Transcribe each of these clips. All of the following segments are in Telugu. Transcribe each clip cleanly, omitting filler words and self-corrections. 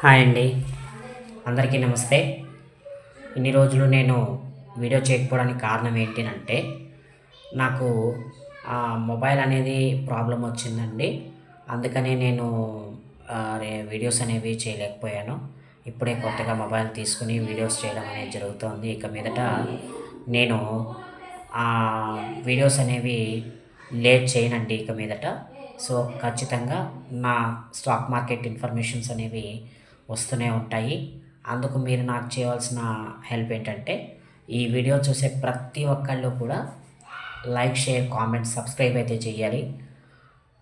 హాయ్ అండి, అందరికీ నమస్తే. ఇన్ని రోజులు నేను వీడియో చేయకపోవడానికి కారణం ఏంటి అంటే నాకు మొబైల్ అనేది ప్రాబ్లం వచ్చిందండి. అందుకనే నేను వీడియోస్ అనేవి చేయలేకపోయాను. ఇప్పుడే కొత్తగా మొబైల్ తీసుకుని వీడియోస్ చేయడం అనేది జరుగుతోంది. ఇక మీదట నేను వీడియోస్ అనేవి లేట్ చేయనండి ఇక మీదట. సో ఖచ్చితంగా నా స్టాక్ మార్కెట్ ఇన్ఫర్మేషన్స్ అనేవి వస్తూనే ఉంటాయి. అందుకు మీరు నాకు చేయవలసిన హెల్ప్ ఏంటంటే ఈ వీడియో చూసే ప్రతి ఒక్కళ్ళు కూడా లైక్, షేర్, కామెంట్, సబ్స్క్రైబ్ అయితే చేయాలి.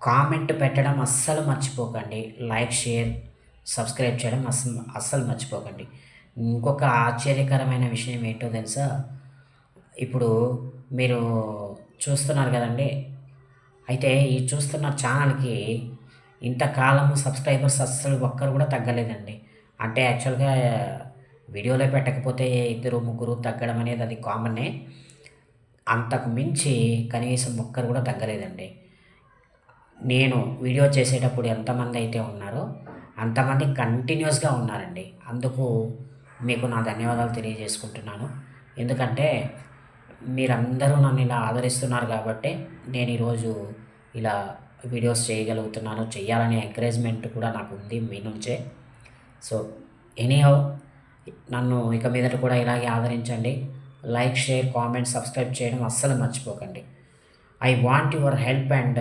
కామెంట్ పెట్టడం అస్సలు మర్చిపోకండి. లైక్, షేర్, సబ్స్క్రైబ్ చేయడం అస్సలు మర్చిపోకండి. ఇంకొక ఆశ్చర్యకరమైన విషయం ఏంటో తెలుసా? ఇప్పుడు మీరు చూస్తున్నారు కదండి. అయితే ఈ చూస్తున్న ఛానల్కి ఇంతకాలము సబ్స్క్రైబర్స్ అస్సలు ఒక్కరు కూడా తగ్గలేదండి. అంటే యాక్చువల్గా వీడియోలో పెట్టకపోతే ఇద్దరు ముగ్గురు తగ్గడం అనేది అది కామనే. అంతకు మించి కనీసం ఒక్కరు కూడా తగ్గలేదండి. నేను వీడియో చేసేటప్పుడు ఎంతమంది అయితే ఉన్నారో అంతమంది కంటిన్యూస్గా ఉన్నారండి. అందుకు మీకు నా ధన్యవాదాలు తెలియజేసుకుంటున్నాను. ఎందుకంటే మీరందరూ నన్ను ఇలా ఆదరిస్తున్నారు కాబట్టి నేను ఈరోజు ఇలా వీడియోస్ చేయగలుగుతున్నాను. చెయ్యాలనే ఎంకరేజ్మెంట్ కూడా నాకు ఉంది మీ నుంచే. సో ఎనీహౌ, నన్ను ఇక మీదట కూడా ఇలాగే ఆదరించండి. లైక్, షేర్, కామెంట్, సబ్స్క్రైబ్ చేయడం అస్సలు మర్చిపోకండి. I want your help and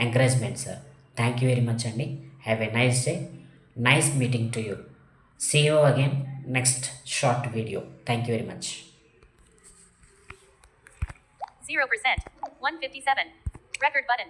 encouragement sir. Thank you very much అండి. Have a nice day. Nice meeting to you. See you again next short video. Thank you very much. 0%. 157. Record button.